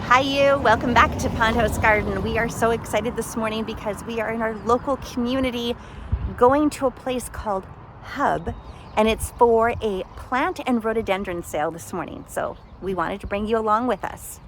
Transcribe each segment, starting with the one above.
Hi you, welcome back to Pond House Garden. We are so excited this morning because we are in our local community going to a place called Hub, and it's for a plant and rhododendron sale this morning. So we wanted to bring you along with us.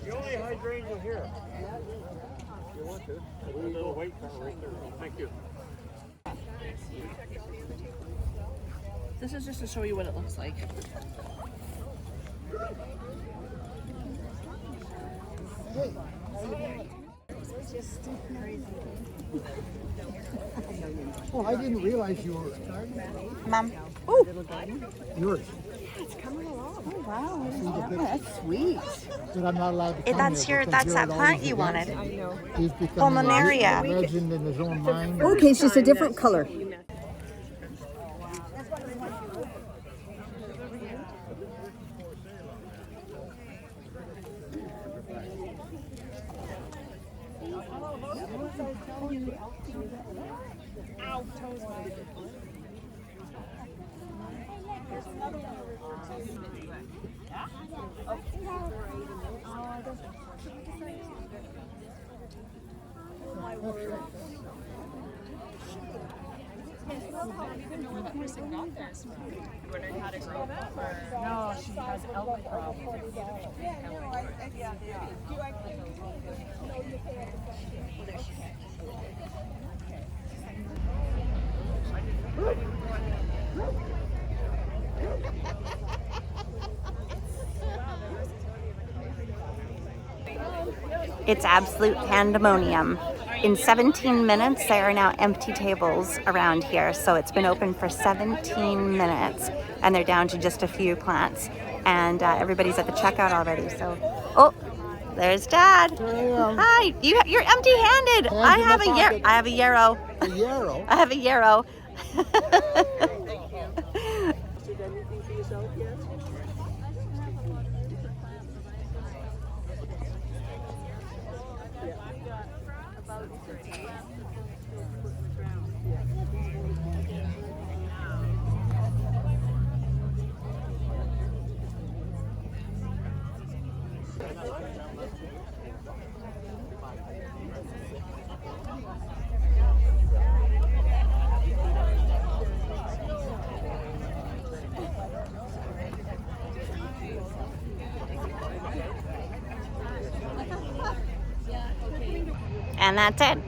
The only hydrangea here. You want to? A little white flower right there. Thank you. This is just to show you what it looks like. Oh, I didn't realize you were. Mom. Oh, yours. It's coming along. Oh wow. See the That's sweet. But I'm not allowed to come That's here your because that's that Jared plant always you forgets. wanted. I know. He's becoming Pulmonaria. legend in his own mind. Okay, it's just a different color. No, she has elbow problems. It's absolute pandemonium. In 17 minutes, there are now empty tables around here. So it's been open for 17 minutes and they're down to just a few plants. And everybody's at the checkout already. So, oh, there's Dad. Hi, you're empty-handed. I have a yarrow. A yarrow? I have a yarrow. And that's it.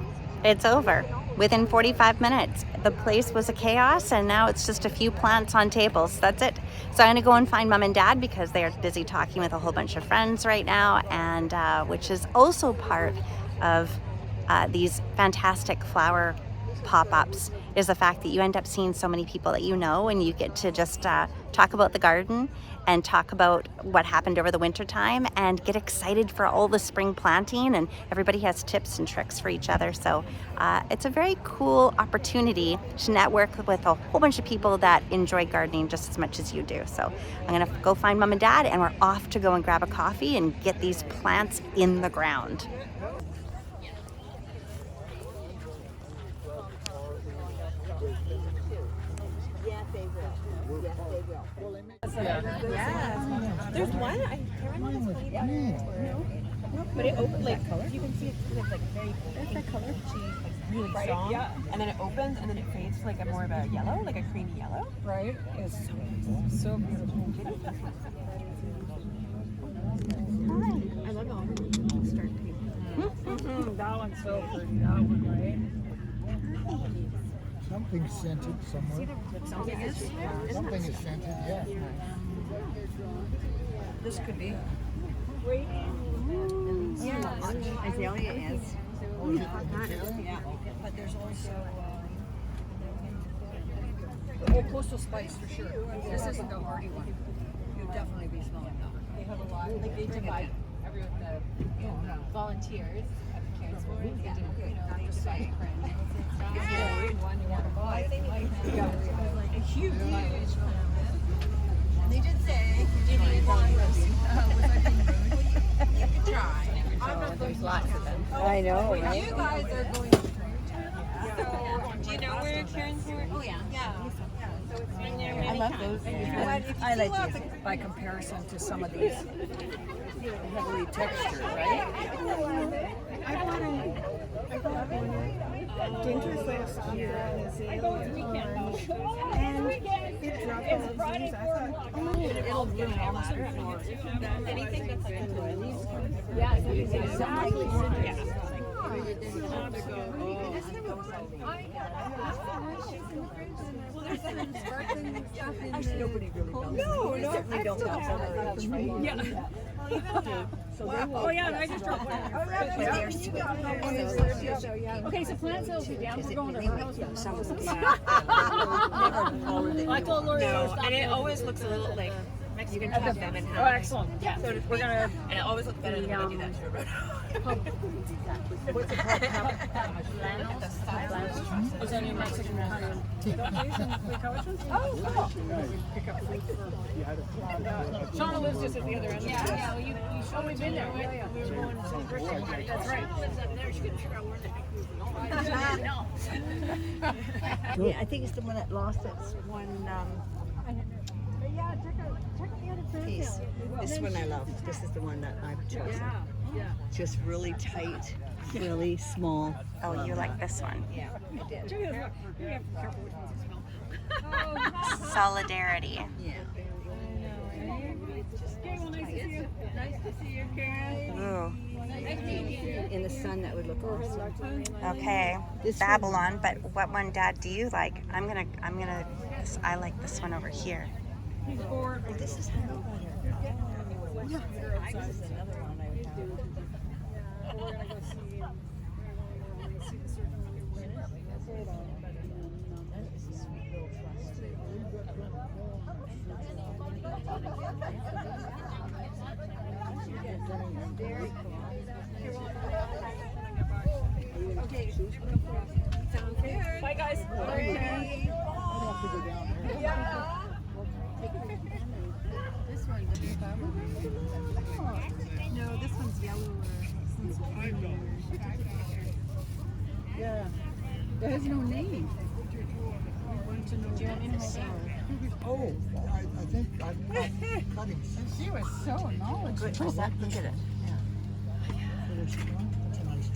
It's over. Within 45 minutes, the place was a chaos and now it's just a few plants on tables. That's it. So I'm gonna go and find Mom and Dad because they are busy talking with a whole bunch of friends right now, and which is also part of these fantastic flower pop-ups is the fact that you end up seeing so many people that you know, and you get to just talk about the garden and talk about what happened over the winter time and get excited for all the spring planting, and everybody has tips and tricks for each other. So it's a very cool opportunity to network with a whole bunch of people that enjoy gardening just as much as you do. So I'm gonna go find Mom and Dad and we're off to go and grab a coffee and get these plants in the ground. Yeah. There's one, I can't remember what it's called. No, but it opened like, you can see it's kind of like very pink, color, really strong. Yeah. And then it opens and then it fades to like a more of a yellow, like a creamy yellow. Right. It's so beautiful. I love all the start pink. That one's so pretty. That one, right? Something's scented somewhere. Something is. Something is scented, yeah. This could be. Yeah, azalea is. Yeah, but there's also coastal spice for sure. This isn't the hardy one. would definitely be smaller now. They have a lot. Like they divide everyone the volunteers at the care sports. They do, they divide one you want to buy. Like a huge. And they did say, you need one. Was I being rude? You could try. I'm not going to lots of them. I know, But right? you guys are going to. So, do you know where Karen's are? Oh yeah. Yeah. So it's been there many times. I like these by comparison to some of these heavily textured, right? I bought Dinter's last year and it dropped all the leaves. I thought, It'll bloom almost Anything that's like Yeah, exactly. Nobody really knows. No, Certainly don't know how much, right? yeah. Oh yeah, I just dropped one. Okay, so plant sales are down. We're going to her house. I told Lori. and it always looks a little like Mexican have them in Oh, excellent. Yeah. So we're gonna, and it always looks better than when I do that shit. What's it called? Is that in Mexican? Shauna lives just at the other end. Yeah, you showed me been there. We were going to the birthday party. That's right. Lives up there. She couldn't figure out where the heck we were going. Yeah, I think it's the one that lost its one piece. This one I love. This is the one that I've chosen. Just really tight, really small. Oh, you like this one? Yeah, I did. Solidarity. Yeah. Ooh. In the sun, that would look awesome. Okay. Babylon, but what one, Dad, do you like? I like this one over here. This is how this is another one I would have. Okay. Sounds good. Bye, guys. Yeah. This one, the big bubble. No, this one's yellow. Yeah. There has no name. Oh, I think I'm not cutting. She was so knowledgeable. Look at it.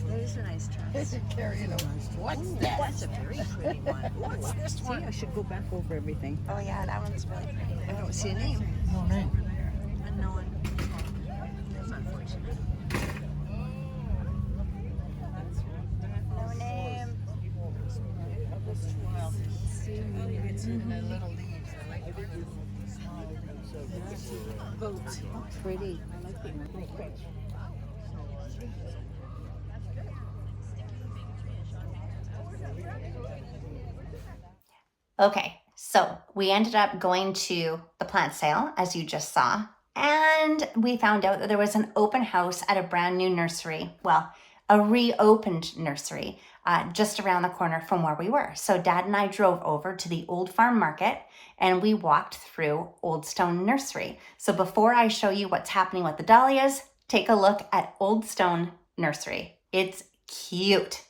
That's a nice That choice. is a nice choice. What's That's a very pretty one. What's this one? See, I should go back over everything. Oh yeah, that one's really pretty. I don't see a name. No name. Unknown. That's unfortunate. No name. It's in the little leaves. I like it. Boats. Pretty. I like them. Okay, so we ended up going to the plant sale, as you just saw, and we found out that there was an open house at a brand new nursery. Well, a reopened nursery just around the corner from where we were. So Dad and I drove over to the Old Farm Market and we walked through Old Stone Nursery. So before I show you what's happening with the dahlias, take a look at Old Stone Nursery. It's cute.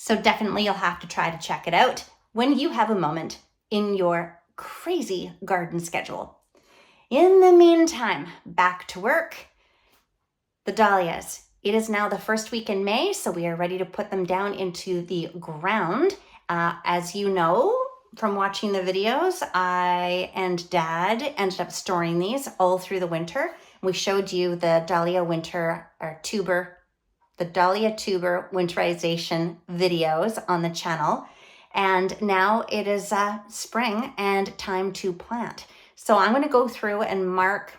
So definitely you'll have to try to check it out when you have a moment in your crazy garden schedule. In the meantime, back to work. The dahlias. It is now the first week in May, so we are ready to put them down into the ground. As you know from watching the videos, I and Dad ended up storing these all through the winter. We showed you the dahlia tuber winterization videos on the channel. And now it is spring and time to plant. So I'm going to go through and mark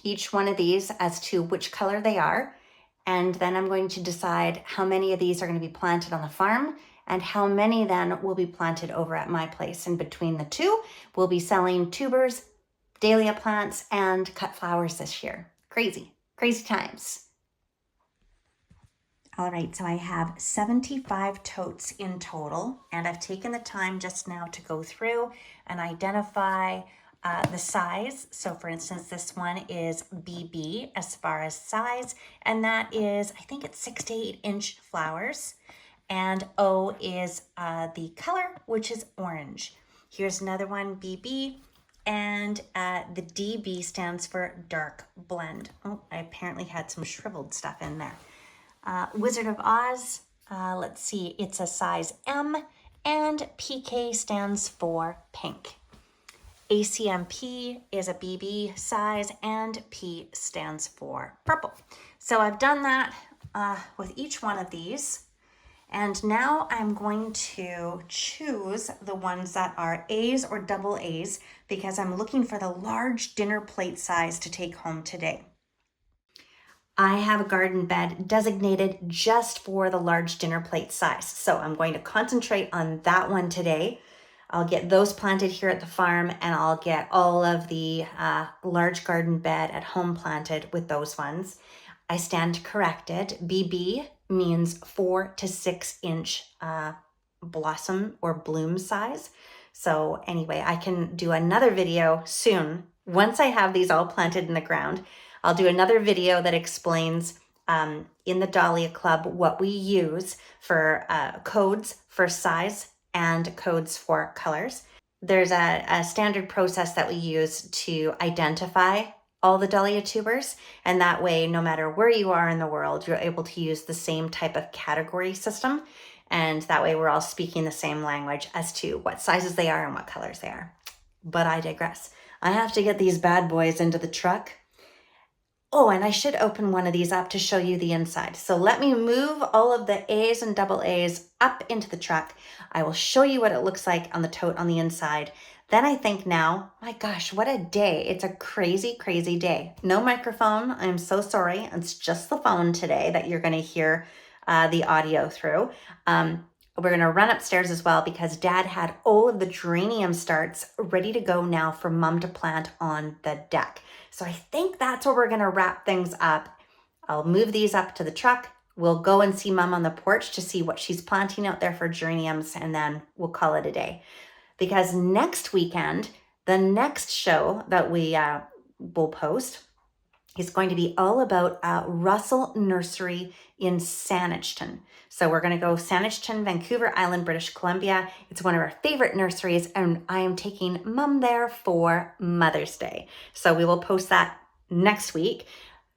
each one of these as to which color they are. And then I'm going to decide how many of these are going to be planted on the farm and how many then will be planted over at my place. And between the two, we'll be selling tubers, dahlia plants, and cut flowers this year. Crazy, crazy times. All right, so I have 75 totes in total, and I've taken the time just now to go through and identify the size. So for instance, this one is BB as far as size, and that is, I think it's 6 to 8 inch flowers. And O is the color, which is orange. Here's another one, BB, and the DB stands for dark blend. Oh, I apparently had some shriveled stuff in there. Wizard of Oz, let's see, it's a size M, and PK stands for pink. ACMP is a BB size, and P stands for purple. So I've done that with each one of these. And now I'm going to choose the ones that are A's or double A's because I'm looking for the large dinner plate size to take home today. I have a garden bed designated just for the large dinner plate size. So I'm going to concentrate on that one today. I'll get those planted here at the farm, and I'll get all of the large garden bed at home planted with those ones. I stand corrected. BB means 4 to 6 inch blossom or bloom size. So anyway, I can do another video soon. Once I have these all planted in the ground, I'll do another video that explains in the Dahlia Club what we use for codes for size and codes for colors. There's a standard process that we use to identify all the dahlia tubers, and that way, no matter where you are in the world, you're able to use the same type of category system, and that way we're all speaking the same language as to what sizes they are and what colors they are. But I digress. I have to get these bad boys into the truck. Oh, and I should open one of these up to show you the inside. So let me move all of the A's and double A's up into the truck. I will show you what it looks like on the tote on the inside. Then I think now, my gosh, what a day. It's a crazy, crazy day. No microphone. I'm so sorry. It's just the phone today that you're going to hear the audio through. We're going to run upstairs as well because Dad had all of the geranium starts ready to go now for Mom to plant on the deck. So I think that's where we're going to wrap things up. I'll move these up to the truck. We'll go and see Mom on the porch to see what she's planting out there for geraniums, and then we'll call it a day. Because next weekend, the next show that we will post is going to be all about Russell Nursery in Saanich. So we're going to go Saanich, Vancouver Island, British Columbia. It's one of our favorite nurseries, and I am taking Mom there for Mother's Day. So we will post that next week.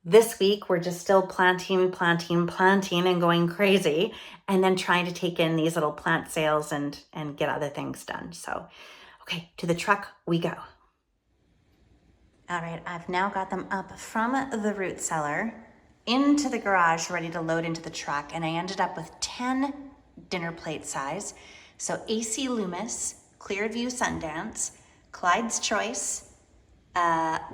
This week, we're just still planting and going crazy, and then trying to take in these little plant sales and get other things done. So, okay, to the truck we go. All right, I've now got them up from the root cellar into the garage, ready to load into the truck, and I ended up with 10 dinner plate size. So AC Loomis, Clearview Sundance, Clyde's Choice,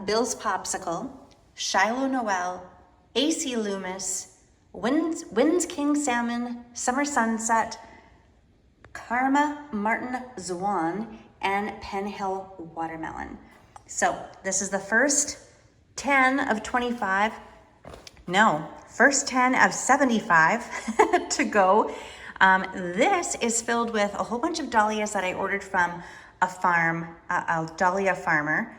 Bill's Popsicle, Shiloh Noel, AC Loomis, Winds King Salmon, Summer Sunset, Karma Martin Zwan, and Penhill Watermelon. So this is the first 10 of 25. No, first 10 of 75 to go. This is filled with a whole bunch of dahlias that I ordered from a farm, a dahlia farmer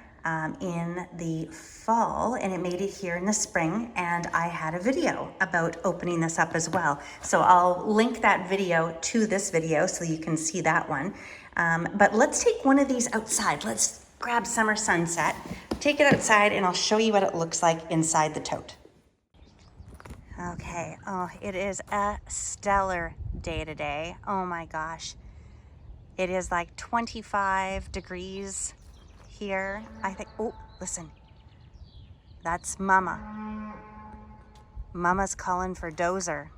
in the fall, and it made it here in the spring, and I had a video about opening this up as well. So I'll link that video to this video so you can see that one. But let's take one of these outside. Let's grab Summer Sunset, take it outside, and I'll show you what it looks like inside the tote. Okay, oh, it is a stellar day today. Oh my gosh. It is like 25 degrees here. I think, oh, listen. That's Mama. Mama's calling for Dozer.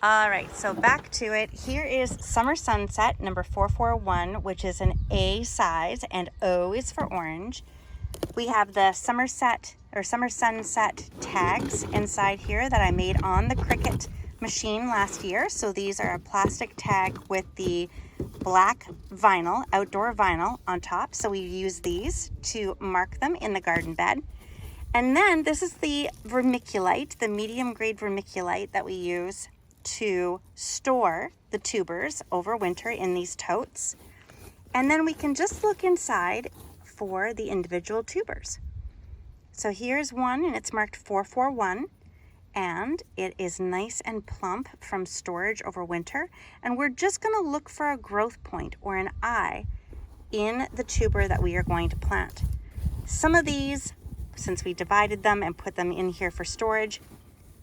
All right, so back to it. Here is Summer Sunset number 441, which is an A size, and O is for orange. We have the Summer Sunset tags inside here that I made on the Cricut machine last year. So these are a plastic tag with the black vinyl, outdoor vinyl on top. So we use these to mark them in the garden bed. And then this is the vermiculite, the medium grade vermiculite that we use to store the tubers over winter in these totes. And then we can just look inside for the individual tubers. So here's one, and it's marked 441, and it is nice and plump from storage over winter. And we're just going to look for a growth point or an eye in the tuber that we are going to plant. Some of these, since we divided them and put them in here for storage,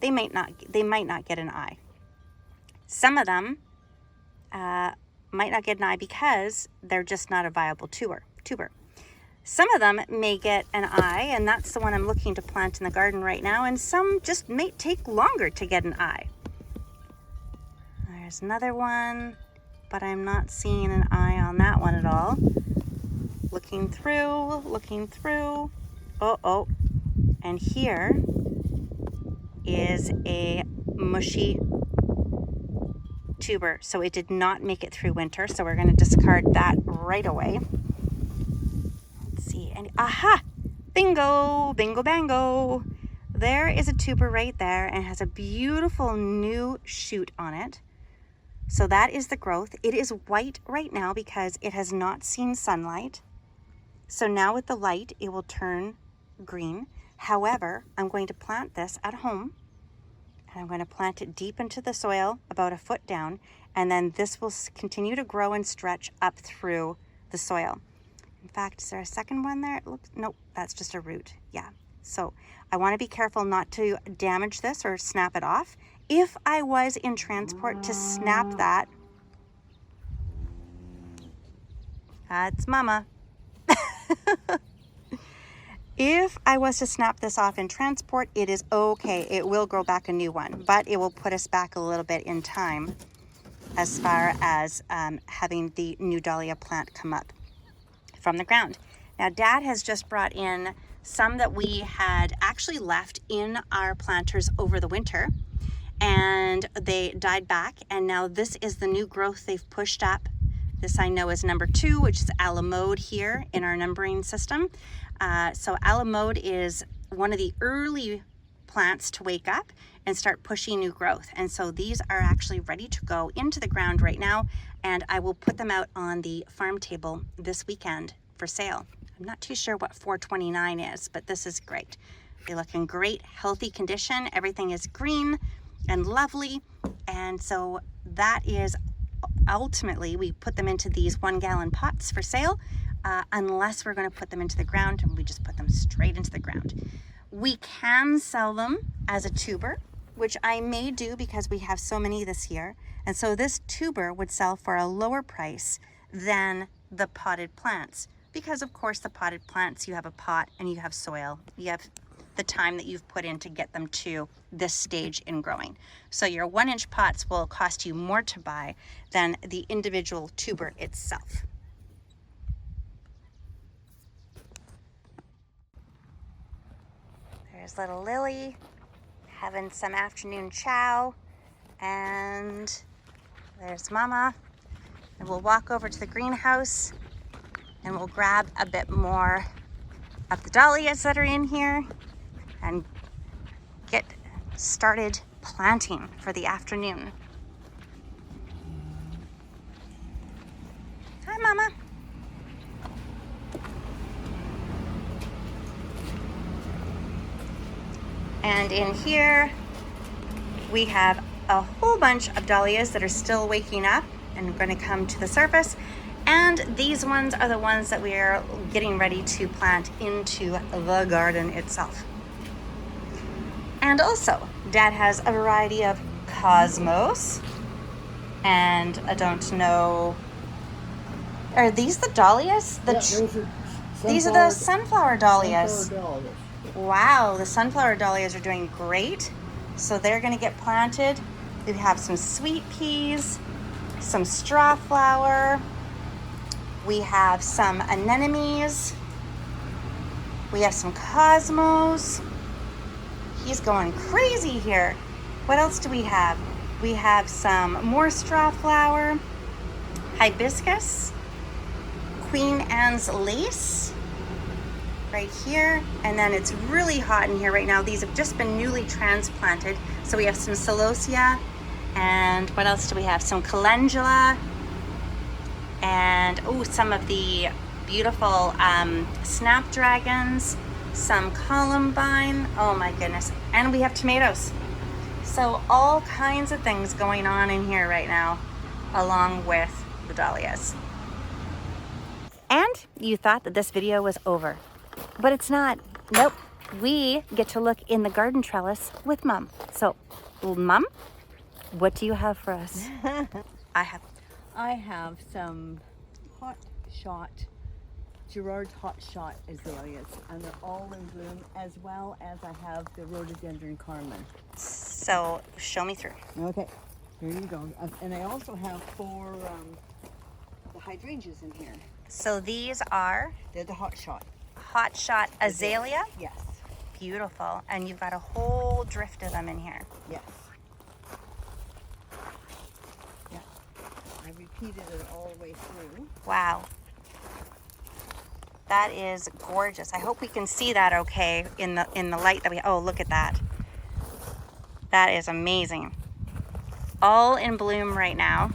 they might not get an eye. Some of them might not get an eye because they're just not a viable tuber. Some of them may get an eye, and that's the one I'm looking to plant in the garden right now, and some just may take longer to get an eye. There's another one, but I'm not seeing an eye on that one at all. Looking through. Oh, and here is a mushy tuber, so it did not make it through winter, so we're going to discard that right away. See, and aha, bingo, bingo bango. There is a tuber right there, and has a beautiful new shoot on it. So that is the growth. It is white right now because it has not seen sunlight. So now with the light, it will turn green. However, I'm going to plant this at home, and I'm going to plant it deep into the soil, about a foot down, and then this will continue to grow and stretch up through the soil. In fact, is there a second one there? It looks, nope, that's just a root. Yeah. So I want to be careful not to damage this or snap it off. If I was in transport to snap that, that's Mama. If I was to snap this off in transport, it is okay. It will grow back a new one, but it will put us back a little bit in time as far as having the new dahlia plant come up from the ground. Now, Dad has just brought in some that we had actually left in our planters over the winter, and they died back, and now this is the new growth they've pushed up. This I know is number 2, which is a la mode here in our numbering system. So a la mode is one of the early plants to wake up and start pushing new growth. And so these are actually ready to go into the ground right now, and I will put them out on the farm table this weekend for sale. I'm not too sure what 429 is, but this is great. They look in great, healthy condition. Everything is green and lovely. And so that is ultimately, we put them into these 1-gallon pots for sale, unless we're going to put them into the ground, and we just put them straight into the ground. We can sell them as a tuber, which I may do because we have so many this year. And so this tuber would sell for a lower price than the potted plants, because of course the potted plants, you have a pot and you have soil, you have the time that you've put in to get them to this stage in growing. So your 1-inch pots will cost you more to buy than the individual tuber itself. There's little Lily having some afternoon chow, and there's Mama. And we'll walk over to the greenhouse and we'll grab a bit more of the dahlias that are in here and get started planting for the afternoon. Hi, Mama. And in here, we have a whole bunch of dahlias that are still waking up and going to come to the surface. And these ones are the ones that we are getting ready to plant into the garden itself. And also, Dad has a variety of cosmos. And I don't know, are these the dahlias? These are the sunflower dahlias. Sunflower dahlias. Wow, the sunflower dahlias are doing great. So they're gonna get planted. We have some sweet peas, some straw flower. We have some anemones. We have some cosmos. He's going crazy here. What else do we have? We have some more straw flower, hibiscus, Queen Anne's lace right here. And then it's really hot in here right now. These have just been newly transplanted. So we have some celosia, and what else do we have? Some calendula, and some of the beautiful snapdragons, some columbine. Oh my goodness. And we have tomatoes. So all kinds of things going on in here right now, along with the dahlias. And you thought that this video was over, but it's not. Nope. We get to look in the garden trellis with Mom. So, Mom, what do you have for us? I have some hot shot, Gerard's hot shot azaleas, and they're all in bloom, as well as I have the rhododendron carmen. So, show me through. Okay, here you go. And I also have 4 the hydrangeas in here. So these are They're the hot shot. hot shot azalea. Yes. Beautiful. And you've got a whole drift of them in here. Yes. Yeah. I repeated it all the way through. Wow. That is gorgeous. I hope we can see that okay in the light that we, oh, look at that. That is amazing. All in bloom right now.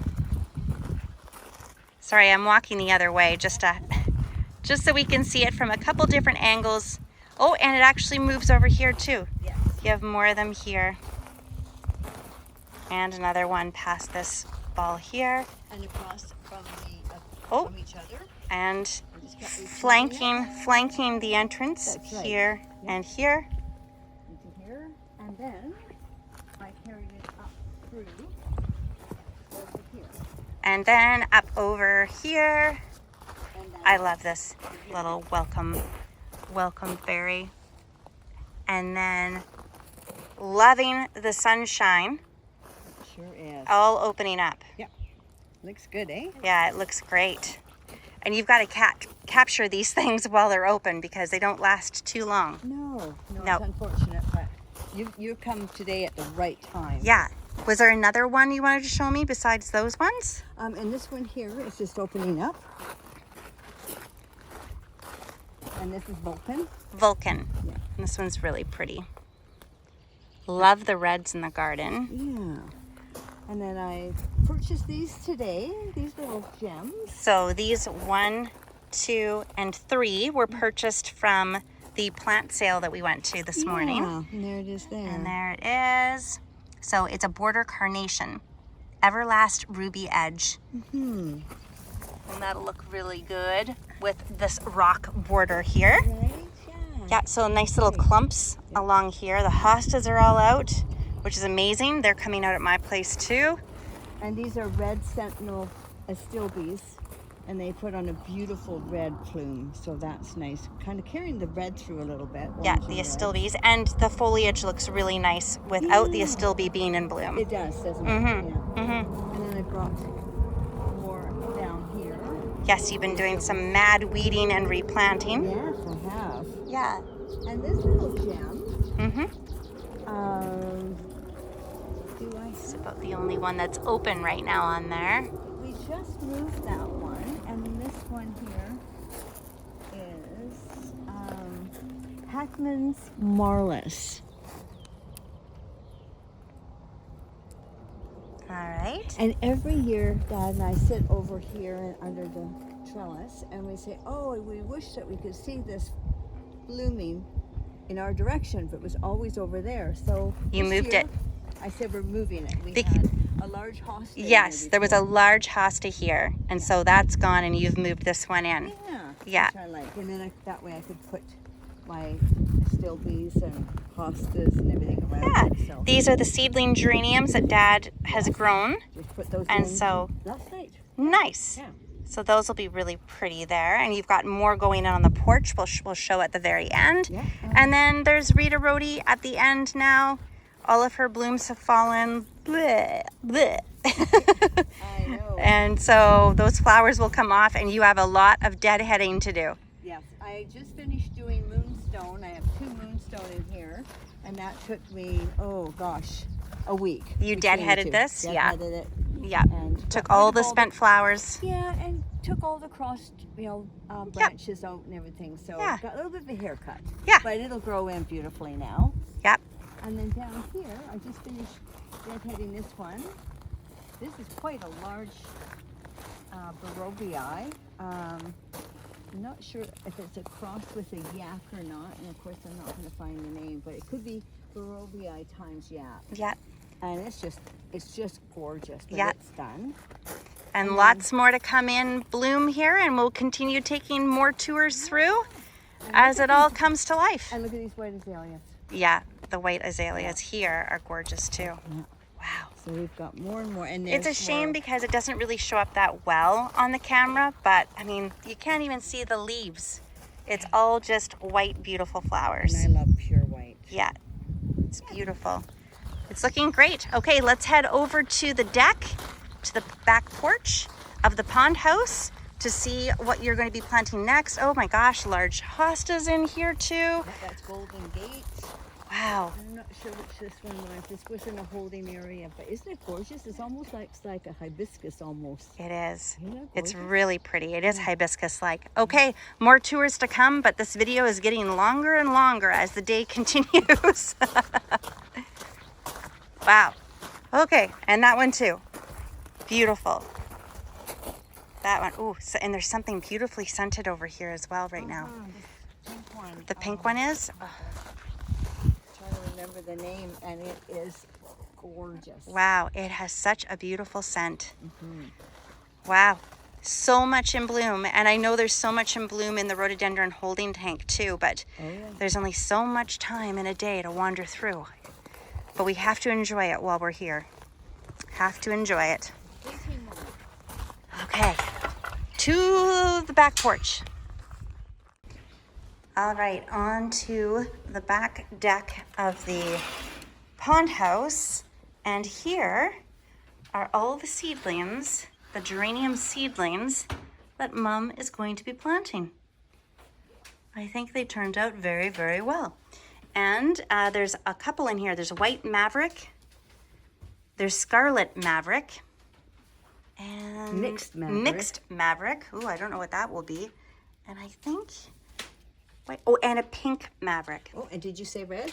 Sorry, I'm walking the other way just so we can see it from a couple different angles. Oh, and it actually moves over here too. Yes. You have more of them here. And another one past this ball here. And across from from each other. And flanking the entrance. That's right. Here and here. Into here. And then I carried it up through over here. And then up over here. And then I love this little welcome fairy. And then loving the sunshine, sure is. all opening up. Looks good, eh? Yeah, it looks great. And you've got to capture these things while they're open because they don't last too long. No, No. it's unfortunate, but you've come today at the right time. Yeah. Was there another one you wanted to show me besides those ones? And this one here is just opening up. And this is Vulcan. Vulcan. Yeah. And this one's really pretty. Love the reds in the garden. Yeah. And then I purchased these today, these little gems. So these 1, 2, and 3 were purchased from the plant sale that we went to this morning. Yeah, and there it is there. And there it is. So it's a border carnation. Everlast ruby edge. Hmm. And that'll look really good with this rock border here. Right? Yeah, so nice little clumps along here. The hostas are all out, which is amazing. They're coming out at my place too. And these are red sentinel astilbes, and they put on a beautiful red plume, so that's nice. Kind of carrying the red through a little bit. Yeah, orange the and red. astilbes. And the foliage looks really nice without the astilbe being in bloom. It does, doesn't it? Mm-hmm. Yeah. Mm-hmm. And then I brought more down here. Yes, you've been doing some mad weeding and replanting. Yes, I have. Yeah. And this little gem, Mm-hmm. do I It's about the only one that's open right now on there. We just moved that one, and then this one here is Hackman's Marlis. All right. And every year, Dad and I sit over here under the trellis, and we say, "Oh, we wish that we could see this blooming in our direction, but it was always over there. So You this moved year, it. I said we're moving it. We Bec- had a large hosta. Yes, there was a large hosta here, and so that's gone, and you've moved this one in. Yeah. Which I like, and then that way I could put my stilbies and hostas and everything around Yeah, it. So these are the seedling geraniums that Dad has grown, just put those and in so last night. nice. Yeah. So those will be really pretty there, and you've got more going on the porch. We'll show at the very end. Yeah. And then there's Rita Rhodey at the end now. All of her blooms have fallen. Bleh, bleh. I know. And so those flowers will come off, and you have a lot of deadheading to do. Yes, I just finished doing moonstone. I have 2 moonstone in here, and that took me, oh gosh, a week. You between the deadheaded 2. this? Yeah. Deadheaded it. Yeah. And Took got rid all of the spent flowers. Yeah, and took all the crossed, branches out and everything. So Yeah. got a little bit of a haircut. Yeah. But it'll grow in beautifully now. Yep. And then down here, I just finished deadheading this one. This is quite a large Barobii. I'm not sure if it's a cross with a yak or not, and of course I'm not going to find the name, but it could be Barobii times yak. Yep. And it's just gorgeous. But Yeah. it's done. And lots more to come in bloom here, and we'll continue taking more tours through as it all comes to life. And look at these white azaleas. Yeah, the white azaleas here are gorgeous too. Yeah. Wow. So we've got more and more. And It's a there's shame more. because it doesn't really show up that well on the camera, but I mean, you can't even see the leaves. It's all just white, beautiful flowers. And I love pure white. Yeah, it's beautiful. It's looking great. Okay, let's head over to the deck, to the back porch of the pond house to see what you're going to be planting next. Oh my gosh, large hostas in here too. Yeah, that's Golden Gate. Wow. I'm not sure which this one was. This was in a holding area, but isn't it gorgeous? It's almost like a hibiscus almost. It is. Isn't it It's gorgeous? really pretty. It is hibiscus-like. Okay, more tours to come, but this video is getting longer and longer as the day continues. Wow. Okay, and that one too. Beautiful. That one. Ooh, so, and there's something beautifully scented over here as well right now. This pink one. The pink one is? Trying to remember the name, and it is gorgeous. Wow, it has such a beautiful scent. Wow, so much in bloom. And I know there's so much in bloom in the rhododendron holding tank too, but there's only so much time in a day to wander through. But we have to enjoy it while we're here. Have to enjoy it. Okay, to the back porch. All right, on to the back deck of the pond house. And here are all the seedlings, the geranium seedlings that Mom is going to be planting. I think they turned out very, very well. And there's a couple in here. There's white maverick, there's scarlet maverick, and Mixed maverick. Mixed maverick. Ooh, I don't know what that will be. And I think, wait, oh, and a pink maverick. Oh, and did you say red?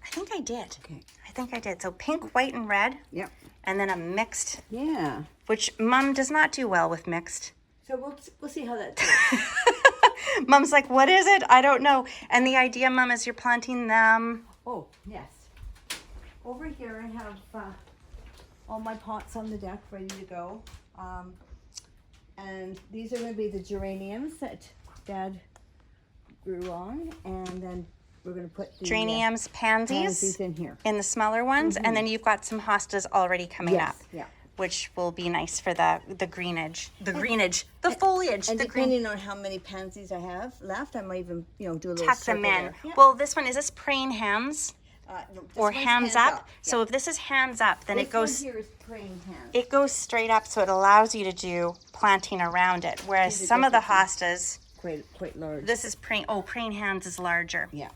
I think I did. Okay. I think I did. So pink, white, and red, Yep. and then a mixed, Yeah. which Mom does not do well with mixed. So we'll see how that goes. Mom's like, what is it? I don't know. And the idea, Mom, is you're planting them. Oh, yes. Over here I have all my pots on the deck ready to go. And these are going to be the geraniums that Dad grew on. And then we're going to put the Geraniums, pansies in here. in the smaller ones. And then you've got some hostas already coming up, Yeah. which will be nice for the greenage. The foliage. And the green. depending on how many pansies I have left, I might even, do a little Tuck circle them in. there. Yeah. Well, this one, is this praying hands No, this or one's hands up? Yeah. So if this is hands up, then This it goes... one here is praying hands. It goes straight up, so it allows you to do planting around it. Whereas See the some of the differences? hostas, Quite large. this is praying hands is larger. Yeah.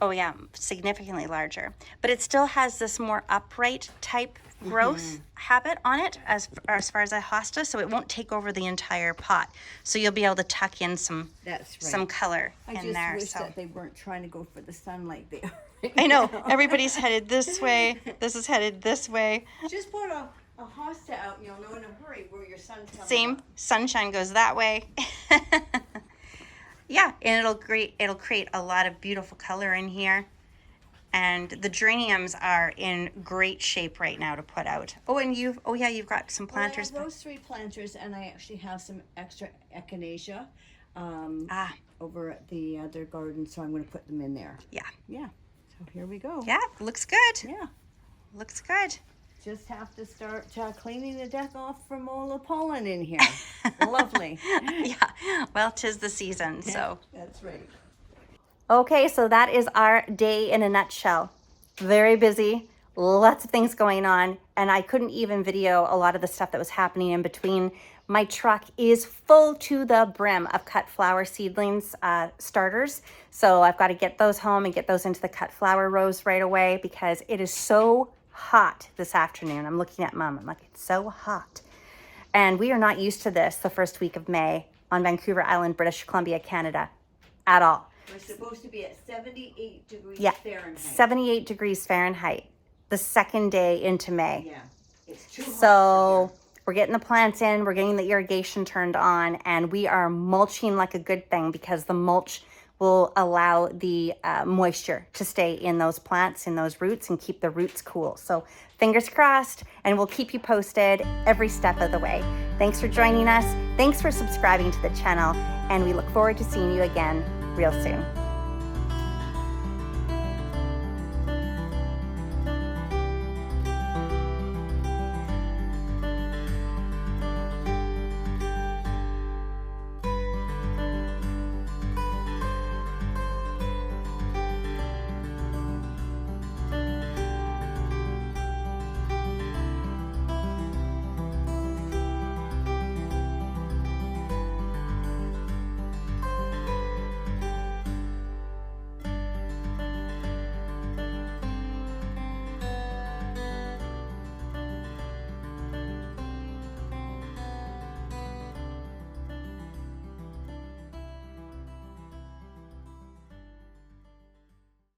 Oh yeah, significantly larger. But it still has this more upright type growth habit on it as far as a hosta, so it won't take over the entire pot. So you'll be able to tuck in some That's right. some color I in just there. wish So that they weren't trying to go for the sun like they are. right I know now. everybody's headed this way. This is headed this way. Just put a hosta out, no in a hurry where your sun's coming Same up. sunshine goes that way. Yeah, and it'll create a lot of beautiful color in here. And the geraniums are in great shape right now to put out. Oh, and you've got some planters. Well, I have those 3 planters, and I actually have some extra echinacea over at the other garden, so I'm going to put them in there. Yeah. Yeah. So here we go. Yeah, looks good. Yeah. Looks good. Just have to start cleaning the deck off from all the pollen in here. Lovely. Yeah. Well, 'tis the season, so. That's right. Okay, so that is our day in a nutshell. Very busy, lots of things going on, and I couldn't even video a lot of the stuff that was happening in between. My truck is full to the brim of cut flower seedlings starters, so I've got to get those home and get those into the cut flower rows right away because it is so hot this afternoon. I'm looking at Mom, I'm like, it's so hot. And we are not used to this the first week of May on Vancouver Island, British Columbia, Canada, at all. We're supposed to be at 78 degrees Yeah, Fahrenheit. 78 degrees Fahrenheit, the second day into May. Yeah, it's too hot. So we're getting the plants in, we're getting the irrigation turned on, and we are mulching like a good thing because the mulch will allow the moisture to stay in those plants, in those roots, and keep the roots cool. So fingers crossed, and we'll keep you posted every step of the way. Thanks for joining us. Thanks for subscribing to the channel, and we look forward to seeing you again real soon.